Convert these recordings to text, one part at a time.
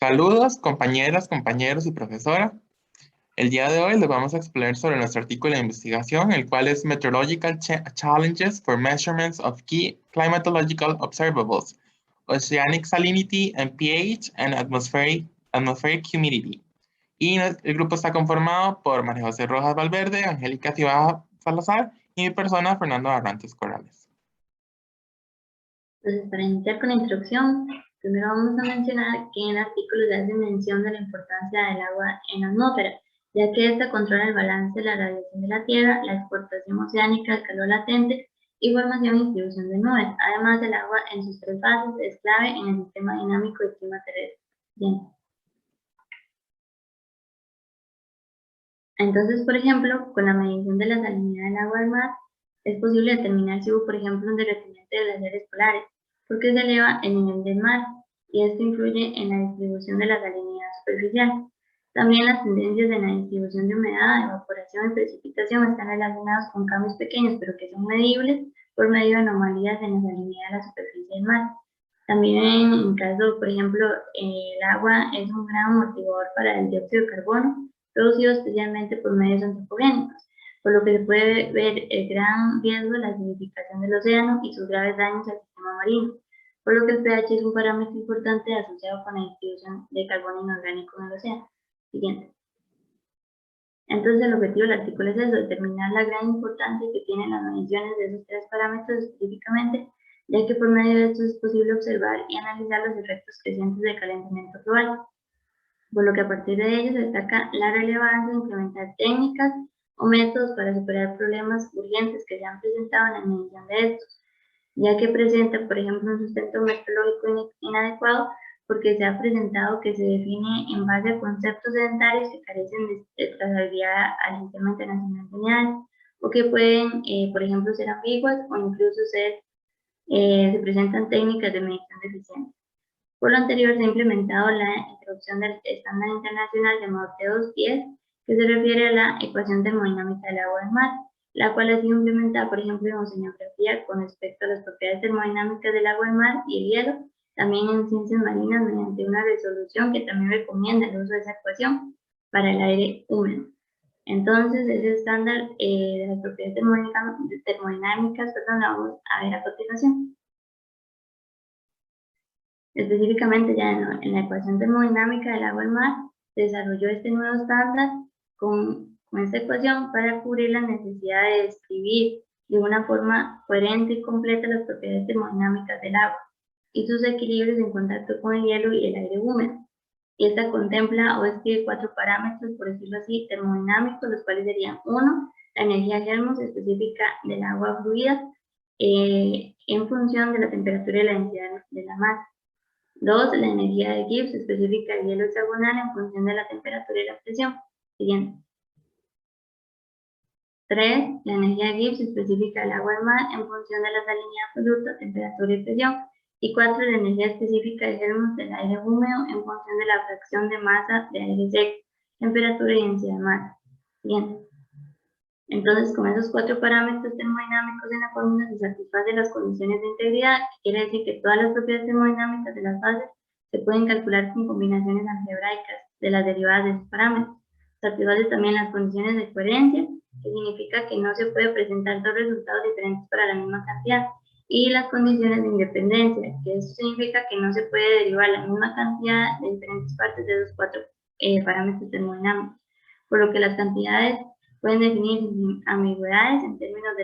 Saludos, compañeras, compañeros y profesora. El día de hoy les vamos a explicar sobre nuestro artículo de investigación, el cual es Meteorological Challenges for Measurements of Key Climatological Observables, Oceanic Salinity and pH and Atmospheric Humidity. Y el grupo está conformado por María José Rojas Valverde, Angélica Cibaja Salazar y mi persona, Fernando Barrantes Corrales. Entonces, para iniciar con la introducción, primero vamos a mencionar que en el artículo se hace mención de la importancia del agua en la atmósfera, ya que esta controla el balance de la radiación de la Tierra, la exportación oceánica, el calor latente y formación y distribución de nubes. Además, el agua en sus tres fases es clave en el sistema dinámico del clima terrestre. Bien. Entonces, por ejemplo, con la medición de la salinidad del agua del mar, es posible determinar si hubo, por ejemplo, un derretimiento de glaciares polares, porque se eleva el nivel del mar, y esto influye en la distribución de la salinidad superficial. También las tendencias en la distribución de humedad, evaporación y precipitación están relacionados con cambios pequeños, pero que son medibles por medio de anomalías en la salinidad de la superficie del mar. También en caso, por ejemplo, el agua es un gran amortiguador para el dióxido de carbono, producido especialmente por medios antropogénicos, por lo que se puede ver el gran riesgo de la acidificación del océano y sus graves daños al sistema marino, por lo que el pH es un parámetro importante asociado con la distribución de carbono inorgánico en el océano. Siguiente. Entonces, el objetivo del artículo es eso, determinar la gran importancia que tienen las mediciones de esos tres parámetros específicamente, ya que por medio de estos es posible observar y analizar los efectos crecientes del calentamiento global, por lo que a partir de ello se destaca la relevancia de implementar técnicas o métodos para superar problemas urgentes que se han presentado en la medición de estos, ya que presenta, por ejemplo, un sustento meteorológico inadecuado porque se ha presentado que se define en base a conceptos sedentarios que carecen de trazabilidad al sistema internacional lineal, o que pueden, por ejemplo, ser ambiguas o incluso se presentan técnicas de medición deficientes. Por lo anterior, se ha implementado la introducción del estándar internacional llamado T210, que se refiere a la ecuación termodinámica del agua del mar, la cual ha sido implementada, por ejemplo, en oceanografía con respecto a las propiedades termodinámicas del agua del mar y el hielo, también en ciencias marinas mediante una resolución que también recomienda el uso de esa ecuación para el aire húmedo. Entonces, ese estándar de las propiedades termodinámicas, la vamos a ver a continuación. Específicamente ya en la ecuación termodinámica del agua del mar, se desarrolló este nuevo estándar con esta ecuación para cubrir la necesidad de describir de una forma coherente y completa las propiedades termodinámicas del agua y sus equilibrios en contacto con el hielo y el aire húmedo. Y esta contempla o describe 4 parámetros, por decirlo así, termodinámicos, los cuales serían 1, la energía Helmholtz específica del agua fluida en función de la temperatura y la densidad de la masa. 2. La energía de Gibbs específica del hielo hexagonal en función de la temperatura y la presión. Siguiente. 3. La energía de Gibbs específica del agua del mar en función de la salinidad absoluta, temperatura y presión. Y 4. La energía específica de Helmholtz del aire húmedo en función de la fracción de masa de aire seco, temperatura y densidad de masa. Siguiente. Entonces, con esos 4 parámetros termodinámicos en la fórmula se satisfacen las condiciones de integridad, que quiere decir que todas las propiedades termodinámicas de las fases se pueden calcular con combinaciones algebraicas de las derivadas de esos parámetros. Satisface también las condiciones de coherencia, que significa que no se puede presentar dos resultados diferentes para la misma cantidad, y las condiciones de independencia, que eso significa que no se puede derivar la misma cantidad de diferentes partes de esos 4 parámetros termodinámicos, por lo que las cantidades pueden definir sin ambigüedades en términos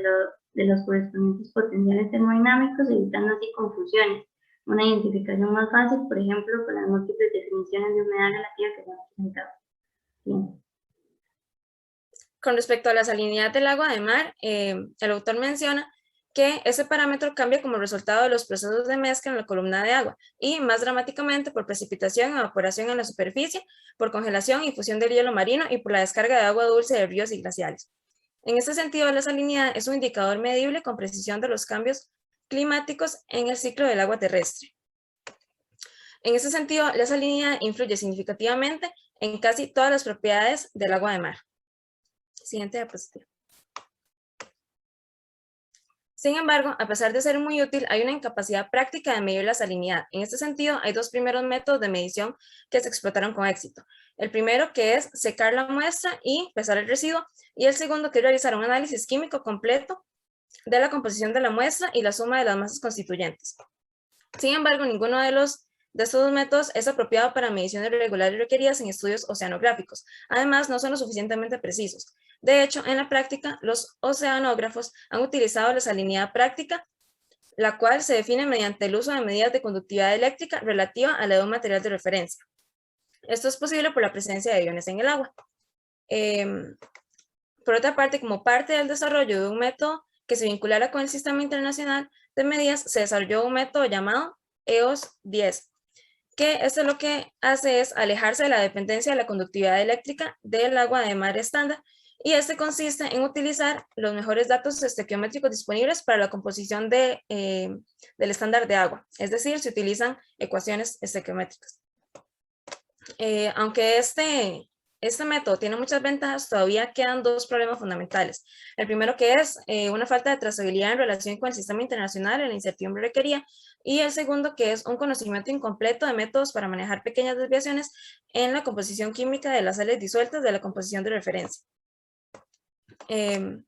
de los correspondientes potenciales termodinámicos, evitando así confusiones. Una identificación más fácil, por ejemplo, con las múltiples definiciones de humedad relativa que se han presentado. Bien. Con respecto a la salinidad del agua de mar, el autor menciona que ese parámetro cambia como resultado de los procesos de mezcla en la columna de agua y más dramáticamente por precipitación, evaporación en la superficie, por congelación y fusión del hielo marino y por la descarga de agua dulce de ríos y glaciares. En este sentido, la salinidad es un indicador medible con precisión de los cambios climáticos en el ciclo del agua terrestre. En este sentido, la salinidad influye significativamente en casi todas las propiedades del agua de mar. Siguiente diapositiva. Sin embargo, a pesar de ser muy útil, hay una incapacidad práctica de medir la salinidad. En este sentido, hay dos primeros métodos de medición que se explotaron con éxito. El primero, que es secar la muestra y pesar el residuo, y el segundo, que es realizar un análisis químico completo de la composición de la muestra y la suma de las masas constituyentes. Sin embargo, ninguno de estos dos métodos es apropiado para mediciones regulares requeridas en estudios oceanográficos. Además, no son lo suficientemente precisos. De hecho, en la práctica, los oceanógrafos han utilizado la salinidad práctica, la cual se define mediante el uso de medidas de conductividad eléctrica relativa a la de un material de referencia. Esto es posible por la presencia de iones en el agua. Por otra parte, como parte del desarrollo de un método que se vinculara con el Sistema Internacional de Medidas, se desarrolló un método llamado EOS 10, que esto lo que hace es alejarse de la dependencia de la conductividad eléctrica del agua de mar estándar, y este consiste en utilizar los mejores datos estequiométricos disponibles para la composición del estándar de agua, es decir, se utilizan ecuaciones estequiométricas. Aunque este método tiene muchas ventajas, todavía quedan dos problemas fundamentales. El primero, que es una falta de trazabilidad en relación con el sistema internacional en la incertidumbre requerida, y el segundo, que es un conocimiento incompleto de métodos para manejar pequeñas desviaciones en la composición química de las sales disueltas de la composición de referencia. En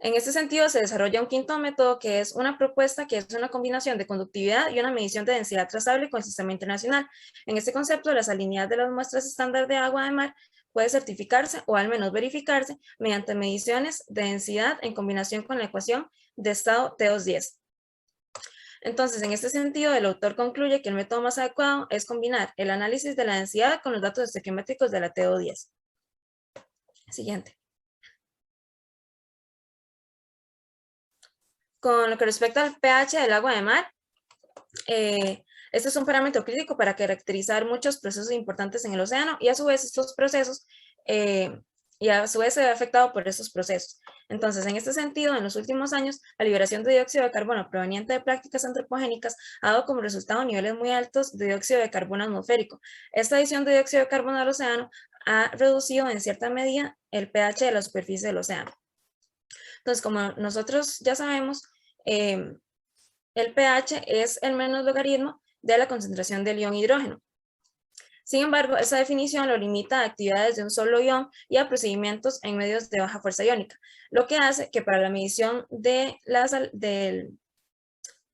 este sentido, se desarrolla un quinto método, que es una propuesta que es una combinación de conductividad y una medición de densidad trazable con el sistema internacional. En este concepto, la salinidad de las muestras estándar de agua de mar puede certificarse o al menos verificarse mediante mediciones de densidad en combinación con la ecuación de estado T210. Entonces, en este sentido, el autor concluye que el método más adecuado es combinar el análisis de la densidad con los datos estequiométricos de la TO10. Siguiente. Con lo que respecta al pH del agua de mar, este es un parámetro crítico para caracterizar muchos procesos importantes en el océano, y a su vez estos procesos, se ve afectado por estos procesos. Entonces, en este sentido, en los últimos años, la liberación de dióxido de carbono proveniente de prácticas antropogénicas ha dado como resultado niveles muy altos de dióxido de carbono atmosférico. Esta adición de dióxido de carbono al océano ha reducido en cierta medida el pH de la superficie del océano. Entonces, como nosotros ya sabemos, el pH es el menos logaritmo de la concentración del ion hidrógeno. Sin embargo, esa definición lo limita a actividades de un solo ion y a procedimientos en medios de baja fuerza iónica, lo que hace que para la medición de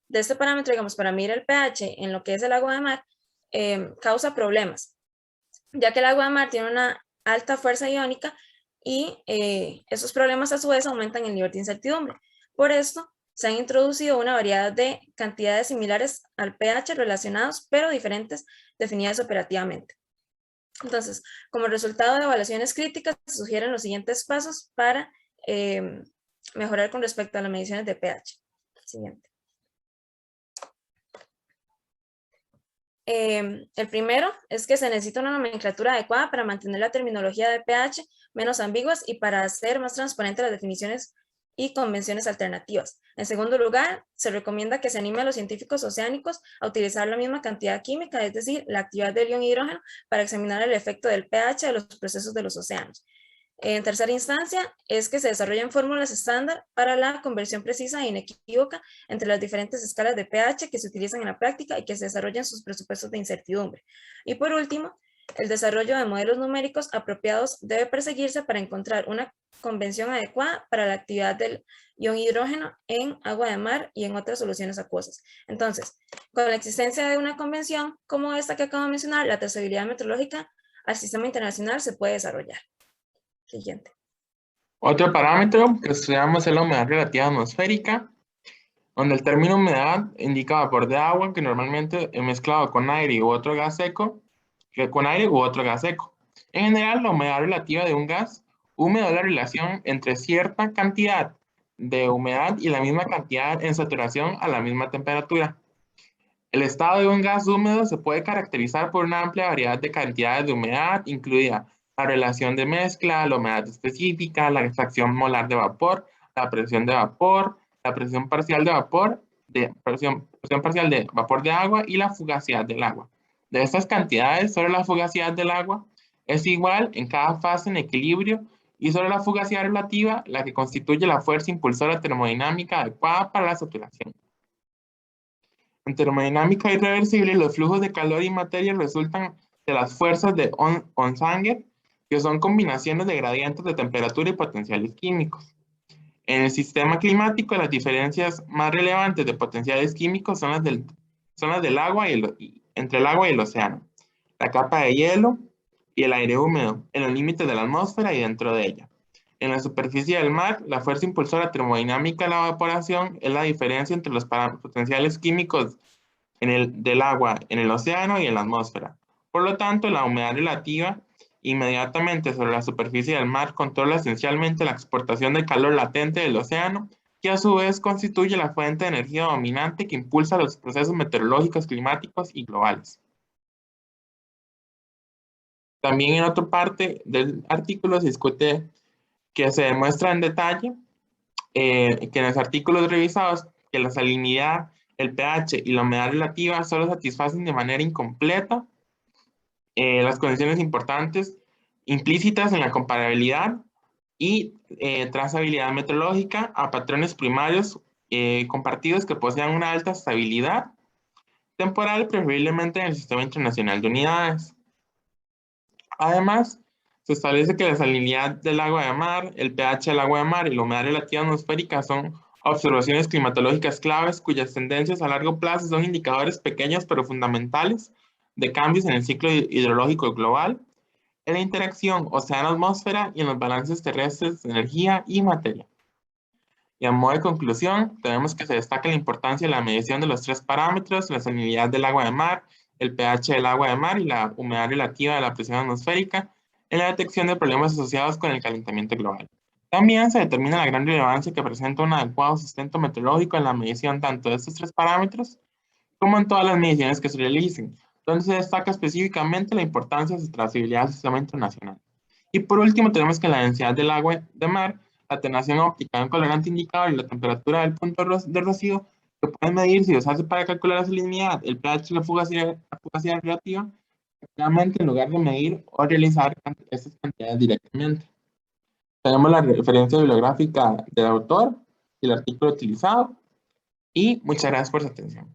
este parámetro, digamos, para medir el pH en lo que es el agua de mar, causa problemas, ya que el agua de mar tiene una alta fuerza iónica, y esos problemas a su vez aumentan el nivel de incertidumbre. Por esto, se han introducido una variedad de cantidades similares al pH relacionados, pero diferentes, definidas operativamente. Entonces, como resultado de evaluaciones críticas, se sugieren los siguientes pasos para mejorar con respecto a las mediciones de pH. Siguiente. El primero es que se necesita una nomenclatura adecuada para mantener la terminología de pH menos ambiguas y para hacer más transparentes las definiciones y convenciones alternativas. En segundo lugar, se recomienda que se anime a los científicos oceánicos a utilizar la misma cantidad química, es decir, la actividad del ion hidrógeno, para examinar el efecto del pH de los procesos de los océanos. En tercera instancia, es que se desarrollen fórmulas estándar para la conversión precisa e inequívoca entre las diferentes escalas de pH que se utilizan en la práctica y que se desarrollen sus presupuestos de incertidumbre. Y por último, el desarrollo de modelos numéricos apropiados debe perseguirse para encontrar una convención adecuada para la actividad del ion hidrógeno en agua de mar y en otras soluciones acuosas. Entonces, con la existencia de una convención como esta que acabo de mencionar, la trazabilidad metrológica al sistema internacional se puede desarrollar. Siguiente. Otro parámetro que estudiamos es la humedad relativa atmosférica, donde el término humedad indica vapor de agua que normalmente es mezclado con aire u otro gas seco, En general, la humedad relativa de un gas húmedo es la relación entre cierta cantidad de humedad y la misma cantidad en saturación a la misma temperatura. El estado de un gas húmedo se puede caracterizar por una amplia variedad de cantidades de humedad, incluida la relación de mezcla, la humedad específica, la extracción molar de vapor, la presión de vapor, la presión parcial de vapor, presión parcial de vapor de agua y la fugacidad del agua. De estas cantidades, solo la fugacidad del agua es igual en cada fase en equilibrio y sobre la fugacidad relativa, la que constituye la fuerza impulsora termodinámica adecuada para la saturación. En termodinámica irreversible, los flujos de calor y materia resultan de las fuerzas de Onsager, que son combinaciones de gradientes de temperatura y potenciales químicos. En el sistema climático, las diferencias más relevantes de potenciales químicos son las del agua entre el agua y el océano, la capa de hielo y el aire húmedo, en los límites de la atmósfera y dentro de ella. En la superficie del mar, la fuerza impulsora termodinámica de la evaporación es la diferencia entre los potenciales químicos del agua en el océano y en la atmósfera. Por lo tanto, la humedad relativa inmediatamente sobre la superficie del mar controla esencialmente la exportación del calor latente del océano, que a su vez constituye la fuente de energía dominante que impulsa los procesos meteorológicos, climáticos y globales. También en otra parte del artículo se discute que se demuestra en detalle que en los artículos revisados que la salinidad, el pH y la humedad relativa solo satisfacen de manera incompleta las condiciones importantes implícitas en la comparabilidad y trazabilidad meteorológica a patrones primarios compartidos que posean una alta estabilidad temporal, preferiblemente en el Sistema Internacional de Unidades. Además, se establece que la salinidad del agua de mar, el pH del agua de mar y la humedad relativa atmosférica son observaciones climatológicas claves cuyas tendencias a largo plazo son indicadores pequeños pero fundamentales de cambios en el ciclo hidrológico global, en la interacción océano-atmósfera y en los balances terrestres de energía y materia. Y a modo de conclusión, tenemos que se destaca la importancia de la medición de los tres parámetros, la salinidad del agua de mar, el pH del agua de mar y la humedad relativa de la presión atmosférica en la detección de problemas asociados con el calentamiento global. También se determina la gran relevancia que presenta un adecuado sustento meteorológico en la medición tanto de estos tres parámetros como en todas las mediciones que se realicen, donde se destaca específicamente la importancia de su trazabilidad al sistema internacional. Y por último, tenemos que la densidad del agua de mar, la atenuación óptica, un colorante indicador y la temperatura del punto de rocío que pueden medirse y usarse para calcular la salinidad, el pH y la fugacidad relativa, realmente en lugar de medir o realizar estas cantidades directamente. Tenemos la referencia bibliográfica del autor y el artículo utilizado y muchas gracias por su atención.